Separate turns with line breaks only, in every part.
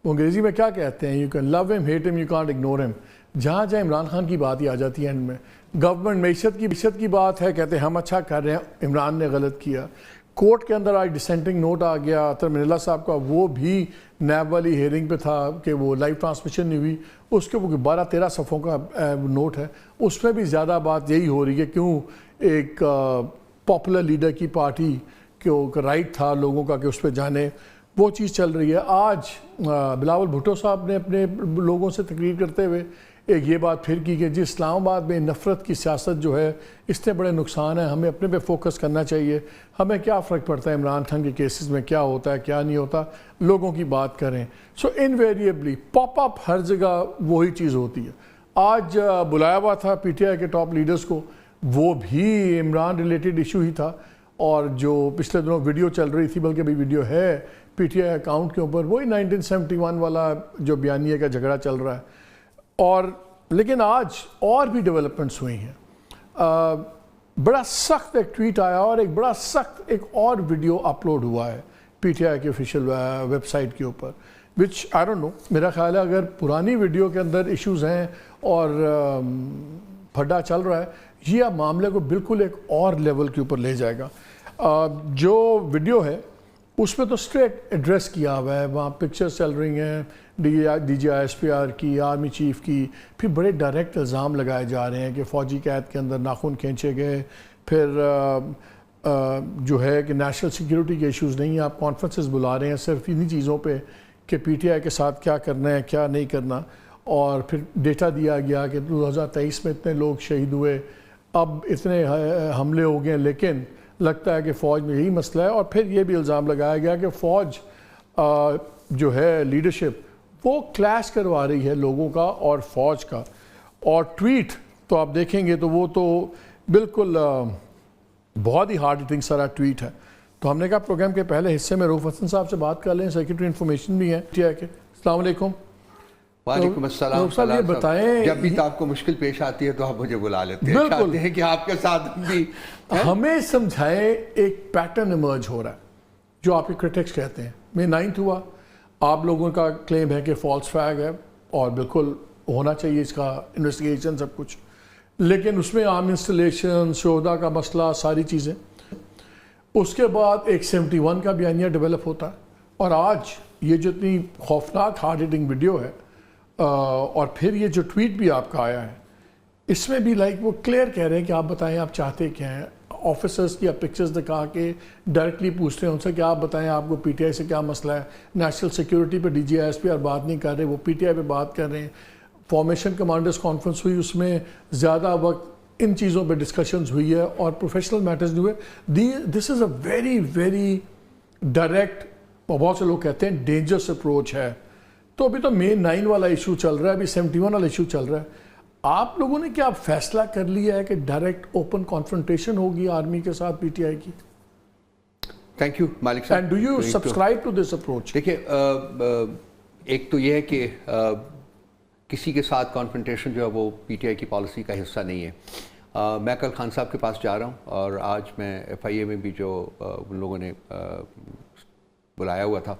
وہ انگریزی میں کیا کہتے ہیں, یو کین لو ہم ہیٹ ہم یو کانٹ اگنور ہم. جہاں جہاں عمران خان کی بات ہی آ جاتی ہے اینڈ میں. گورنمنٹ معیشت کی بات ہے, کہتے ہیں ہم اچھا کر رہے ہیں, عمران نے غلط کیا. کورٹ کے اندر آج ڈسینٹنگ نوٹ آ گیا اطہر منیلا صاحب کا, وہ بھی نیب والی ہیئرنگ پہ تھا کہ وہ لائیو ٹرانسمیشن نہیں ہوئی, اس کے وہ 12-13 صفحوں کا نوٹ ہے. اس میں بھی زیادہ بات یہی ہو رہی ہے کیوں ایک پاپولر لیڈر کی پارٹی کو رائٹ تھا لوگوں کا کہ اس پہ جانے, وہ چیز چل رہی ہے. آج بلاول بھٹو صاحب نے اپنے لوگوں سے تقریر کرتے ہوئے ایک یہ بات پھر کی کہ جی اسلام آباد میں نفرت کی سیاست جو ہے اس نے بڑے نقصان ہیں, ہمیں اپنے پہ فوکس کرنا چاہیے, ہمیں کیا فرق پڑتا ہے عمران خان کے کیسز میں کیا ہوتا ہے کیا نہیں ہوتا, لوگوں کی بات کریں. سو انویریبلی پاپ اپ ہر جگہ وہی چیز ہوتی ہے. آج بلایا ہوا تھا پی ٹی آئی کے ٹاپ لیڈرز کو, وہ بھی عمران ریلیٹڈ ایشو ہی تھا, اور جو پچھلے دنوں ویڈیو چل رہی تھی, بلکہ بھی ویڈیو ہے پی ٹی آئی اکاؤنٹ کے اوپر, وہی 1971 والا جو بیانیے کا جھگڑا چل رہا ہے. اور لیکن آج اور بھی ڈیولپمنٹس ہوئی ہیں. بڑا سخت ایک ٹویٹ آیا اور ایک بڑا سخت ایک اور ویڈیو اپلوڈ ہوا ہے پی ٹی آئی کے آفیشیل ویب سائٹ کے اوپر, وچ آئی ڈونٹ نو, میرا خیال ہے اگر پرانی ویڈیو کے اندر ایشوز ہیں اور پھڈا چل رہا ہے, یہ اب معاملے کو بالکل ایک اور لیول کے اوپر لے جائے گا. جو ویڈیو ہے اس میں تو اسٹریٹ ایڈریس کیا ہوا ہے, وہاں پکچرز چل رہی ہیں D G I S P R کی, آرمی چیف کی, پھر بڑے ڈائریکٹ الزام لگائے جا رہے ہیں کہ فوجی قید کے اندر ناخن کھینچے گئے, پھر جو ہے کہ نیشنل سیکیورٹی کے ایشوز نہیں ہیں, آپ کانفرنسز بلا رہے ہیں صرف انہی چیزوں پہ کہ پی ٹی آئی کے ساتھ کیا کرنا ہے کیا نہیں کرنا, اور پھر ڈیٹا دیا گیا کہ 2023 میں اتنے لوگ شہید ہوئے, اب اتنے حملے ہو گئے, لیکن لگتا ہے کہ فوج میں یہی مسئلہ ہے. اور پھر یہ بھی الزام لگایا گیا کہ فوج جو ہے لیڈرشپ وہ کلیش کروا رہی ہے لوگوں کا اور فوج کا. اور ٹویٹ تو آپ دیکھیں گے تو وہ تو بالکل بہت ہی ہارڈ ہٹنگ سارا ٹویٹ ہے. تو ہم نے کہا پروگرام کے پہلے حصے میں رؤف حسن صاحب سے بات کر لیں, سیکرٹری انفارمیشن بھی ہیں ٹی آئی کے. السلام علیکم.
وعلیکم السلام.
صاحب یہ بتائیں,
جب بھی آپ کو مشکل پیش آتی ہے تو آپ مجھے بلا لیتے ہیں, چاہتے ہیں کہ آپ کے ساتھ بھی
ہمیں سمجھائیں. ایک پیٹرن ایمرج ہو رہا ہے جو آپ کے کرٹکس کہتے ہیں. میں 9th ہوا, آپ لوگوں کا کلیم ہے کہ فالس فلیگ ہے اور بالکل ہونا چاہیے اس کا انویسٹیگیشن سب کچھ, لیکن اس میں عام انسٹالیشن, شہداء کا مسئلہ, ساری چیزیں. اس کے بعد ایک 71 کا بیانیہ ڈیولپ ہوتا ہے, اور آج یہ جو اتنی خوفناک ہارڈ ہٹنگ ویڈیو ہے, اور پھر یہ جو ٹویٹ بھی آپ کا آیا ہے, اس میں بھی لائک وہ کلیئر کہہ رہے ہیں کہ آپ بتائیں آپ چاہتے کیا ہیں. آفیسرز کی پکچرز دکھا کے ڈائریکٹلی پوچھتے ہیں ان سے کہ آپ بتائیں آپ کو پی ٹی آئی سے کیا مسئلہ ہے. نیشنل سیکیورٹی پہ D G I S P R بات نہیں کر رہے, وہ پی ٹی آئی پہ بات کر رہے ہیں. فارمیشن کمانڈرز کانفرنس ہوئی, اس میں زیادہ وقت ان چیزوں پہ ڈسکشنز ہوئی ہے اور پروفیشنل میٹرز ہوئے. دس از اے ویری ویری ڈائریکٹ, بہت سے لوگ کہتے ہیں ڈینجرس اپروچ ہے. تو ابھی تو مین 9 والا ایشو چل رہا ہے, ابھی 71 والا ایشو چل رہا ہے. آپ لوگوں نے کیا فیصلہ کر لیا ہے کہ ڈائریکٹ اوپن کانفرنٹیشن ہوگی آرمی کے ساتھ پی ٹی آئی کی؟
تھینک یو مالک صاحب.
And do you subscribe to this approach?
دیکھیے, ایک تو یہ ہے کہ کسی کے ساتھ کانفرنٹیشن جو ہے وہ پی ٹی آئی کی پالیسی کا حصہ نہیں ہے. میں کل خان صاحب کے پاس جا رہا ہوں, اور آج میں ایف آئی اے میں بھی جو ان لوگوں نے بلایا ہوا تھا,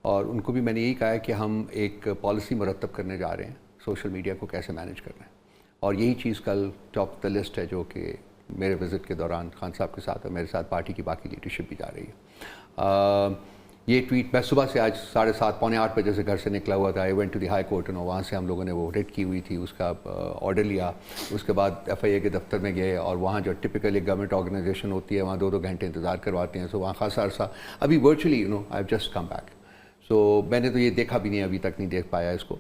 اور ان کو بھی میں نے یہی کہا ہے کہ ہم ایک پالیسی مرتب کرنے جا رہے ہیں سوشل میڈیا کو کیسے مینیج کرنا ہے, اور یہی چیز کل ٹاپ آف دا لسٹ ہے جو کہ میرے وزٹ کے دوران خان صاحب کے ساتھ اور میرے ساتھ پارٹی کی باقی لیڈرشپ بھی جا رہی ہے. یہ ٹویٹ میں صبح سے آج 7:30 پونے 8 بجے سے گھر سے نکلا ہوا تھا. I went to the high court, وہاں سے ہم لوگوں نے وہ ریٹ کی ہوئی تھی, اس کا آرڈر لیا. اس کے بعد ایف آئی اے کے دفتر میں گئے, اور وہاں جو ٹپکل ایک گورنمنٹ آرگنائزیشن ہوتی ہے وہاں 2 گھنٹے انتظار کرواتے ہیں. سو وہاں خاصا عرصہ ابھی virtually I have just come back. So میں نے تو یہ دیکھا بھی نہیں, ابھی تک نہیں دیکھ پایا اس کو.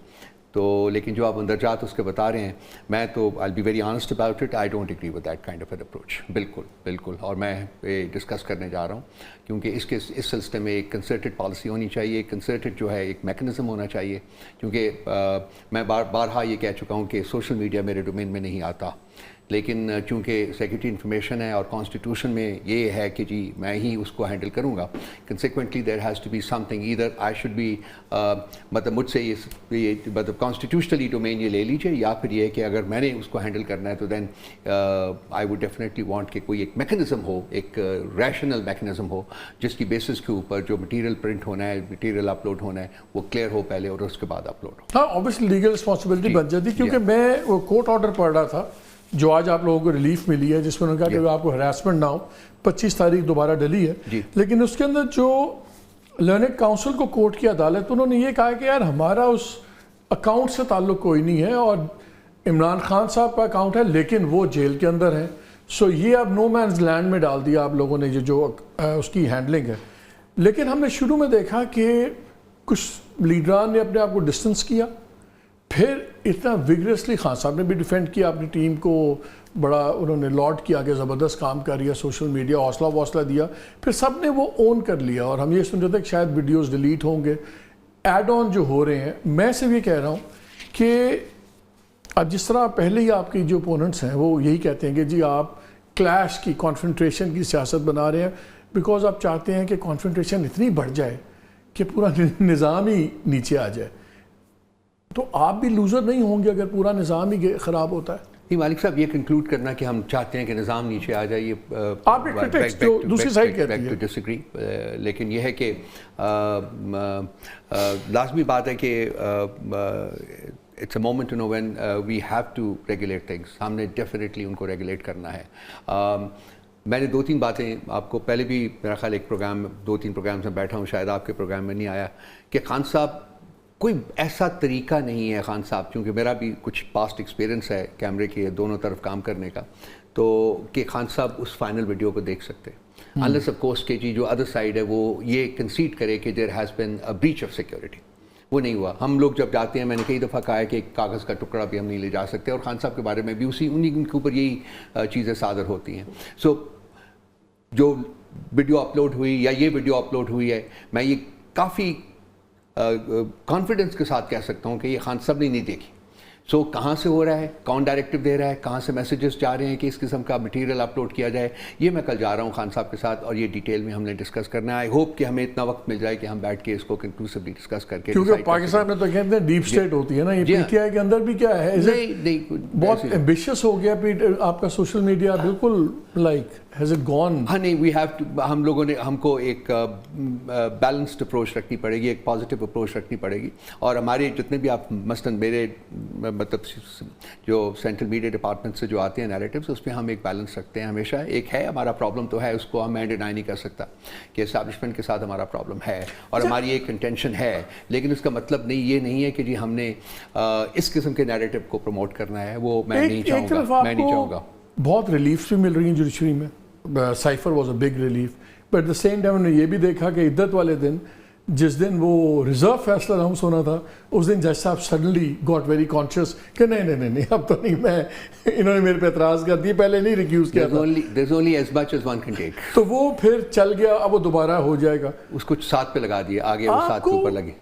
تو لیکن جو آپ اندرجات اس کے بتا رہے ہیں, میں تو I be very honest about it, I don't agree with that kind of an approach. بالکل. اور میں ڈسکس کرنے جا رہا ہوں, کیونکہ اس سلسلے میں ایک کنسرٹڈ پالیسی ہونی چاہیے, ایک کنسرٹڈ جو ہے ایک میکنزم ہونا چاہیے. کیونکہ میں بارہا یہ کہہ چکا ہوں کہ سوشل میڈیا میرے ڈومین میں نہیں آتا. لیکن چونکہ سیکرٹری انفارمیشن ہے اور کانسٹیٹیوشن میں یہ ہے کہ جی میں ہی اس کو ہینڈل کروں گا، consequently there has to be something either I should be مطلب مجھ سے یہ مطلب کانسٹیٹیوشنلی ڈومین یہ لے لیجیے، یا پھر یہ کہ اگر میں نے اس کو ہینڈل کرنا ہے تو دین آئی ووڈ ڈیفینیٹلی وانٹ کہ کوئی ایک میکینزم ہو، ایک ریشنل میکینزم ہو جس کی بیسس کے اوپر جو مٹیریل پرنٹ ہونا ہے، مٹیریل اپلوڈ ہونا ہے وہ کلیئر ہو پہلے اور اس کے بعد اپلوڈ ہو۔
ہاں اوبیسلی لیگل رسپانسبلٹی بن جاتی، کیونکہ میں وہ کورٹ آرڈر پڑھ رہا تھا جو آج آپ لوگوں کو ریلیف ملی ہے، جس میں انہوں نے کہا کہ آپ کو ہراسمنٹ نہ ہو، 25 تاریخ دوبارہ ڈلی ہے، لیکن اس کے اندر جو لرنڈ کاؤنسل کو کورٹ کی عدالت انہوں نے یہ کہا کہ یار ہمارا اس اکاؤنٹ سے تعلق کوئی نہیں ہے اور عمران خان صاحب کا اکاؤنٹ ہے لیکن وہ جیل کے اندر ہیں، سو یہ اب نو مینز لینڈ میں ڈال دیا آپ لوگوں نے جو اس کی ہینڈلنگ ہے۔ لیکن ہم نے شروع میں دیکھا کہ کچھ لیڈران نے اپنے آپ کو ڈسٹنس کیا، پھر اتنا ویگریسلی خان صاحب نے بھی ڈیفینڈ کیا اپنی ٹیم کو، بڑا انہوں نے لاڈ کیا کہ زبردست کام کر رہی ہے، سوشل میڈیا حوصلہ دیا، پھر سب نے وہ اون کر لیا اور ہم یہ سن رہے تھے کہ شاید ویڈیوز ڈیلیٹ ہوں گے، ایڈ آن جو ہو رہے ہیں۔ میں صرف یہ کہہ رہا ہوں کہ اب جس طرح پہلے ہی آپ کی جو اپوننٹس ہیں وہ یہی کہتے ہیں کہ جی آپ کلیش کی، کانفرنٹریشن کی سیاست بنا رہے ہیں، بیکاز آپ چاہتے ہیں کہ کانفرنٹریشن اتنی بڑھ جائے کہ پورا نظام ہی نیچے آ جائے، تو آپ بھی لوزر نہیں ہوں گے اگر پورا نظام ہی خراب ہوتا ہے۔
نہیں مالک صاحب، یہ کنکلوڈ کرنا کہ ہم چاہتے ہیں کہ نظام نیچے آ جائے، یہ
آپ کے critics جو دوسری سائڈ کہتی ہے،
ڈس ایگری، لیکن یہ ہے کہ لازمی بات ہے کہ it's a moment to know when we have to regulate things, ہم نے ڈیفینیٹلی ان کو ریگولیٹ کرنا ہے۔ میں نے 2-3 باتیں آپ کو پہلے بھی میرا خیال ایک پروگرام 2-3 پروگرامز میں بیٹھا ہوں، شاید آپ کے پروگرام میں نہیں آیا، کہ خان صاحب کوئی ایسا طریقہ نہیں ہے، خان صاحب کیونکہ میرا بھی کچھ پاسٹ ایکسپیرینس ہے کیمرے کے دونوں طرف کام کرنے کا، تو کہ خان صاحب اس فائنل ویڈیو کو دیکھ سکتے انلیس آف کورس کہ جی جو ادر سائڈ ہے وہ یہ کنسیڈ کرے کہ there has been a breach of security, وہ نہیں ہوا۔ ہم لوگ جب جاتے ہیں، میں نے کئی دفعہ کہا ہے کہ ایک کاغذ کا ٹکڑا بھی ہم نہیں لے جا سکتے، اور خان صاحب کے بارے میں بھی انہیں کے اوپر یہی چیزیں صادر ہوتی ہیں۔ سو جو ویڈیو اپلوڈ ہوئی یا یہ ویڈیو اپلوڈ ہوئی ہے، میں یہ کافی کانفیڈنس کے ساتھ کہہ سکتا ہوں کہ یہ خان صاحب نے نہیں دیکھی۔ سو کہاں سے ہو رہا ہے، کون ڈائریکٹیو دے رہا ہے، کہاں سے میسیجز جا رہے ہیں کہ اس قسم کا مٹیریل اپلوڈ کیا جائے، یہ میں کل جا رہا ہوں خان صاحب کے ساتھ اور یہ ڈیٹیل میں ہم نے ڈسکس کرنا ہے۔ آئی ہوپ کہ ہمیں اتنا وقت مل جائے کہ ہم بیٹھ کے اس کو کنکلوسیولی ڈسکس کر کے،
کیونکہ پاکستان میں تو کہتے ہیں ڈیپ اسٹیٹ ہوتی ہے نا، یہ پی ٹی آئی کے اندر بھی کیا ہے، بہت ایمبیشیس ہو گیا آپ کا سوشل میڈیا، بالکل لائک ہیز اٹ گون۔
ہاں نہیں، وی ہیو ٹو، ہم لوگوں نے، ہم کو ایک بیلنسڈ اپروچ رکھنی پڑے گی، ایک پازیٹیو اپروچ رکھنی پڑے گی، اور ہمارے جتنے بھی آپ مثلاً میرے مطلب جو سینٹرل میڈیا ڈپارٹمنٹ سے جو آتے ہیں نیریٹیوز، اس میں ہم ایک بیلنس رکھتے ہیں ہمیشہ۔ ایک ہے ہمارا پرابلم تو ہے، اس کو میں ڈینائی نہیں کر سکتا کہ اسٹیبلشمنٹ کے ساتھ ہمارا پرابلم ہے اور ہماری ایک انٹینشن ہے، لیکن اس کا مطلب یہ نہیں ہے کہ جی ہم نے اس قسم کے نیریٹیو کو پروموٹ کرنا ہے، وہ میں نہیں چاہوں گا۔
بہت ریلیف بھی مل رہی ہیں جوڈیشری میں، cipher was a big relief, but at the same time نے یہ بھی دیکھا کہ عدت والے دن، جس دن وہ ریزرو فیصلہ ہم سنا تھا، اس دن جج صاحب سڈنلی گاٹ ویری کانشیس کہ نہیں اب تو نہیں، میں انہوں نے میرے پہ اعتراض کر دی، پہلے نہیں ریکیوز کیا تھا، تو وہ پھر چل گیا، اب وہ دوبارہ ہو جائے گا،
اس کو 7 پہ لگا دیا، آگے وہ 7 کے اوپر لگے۔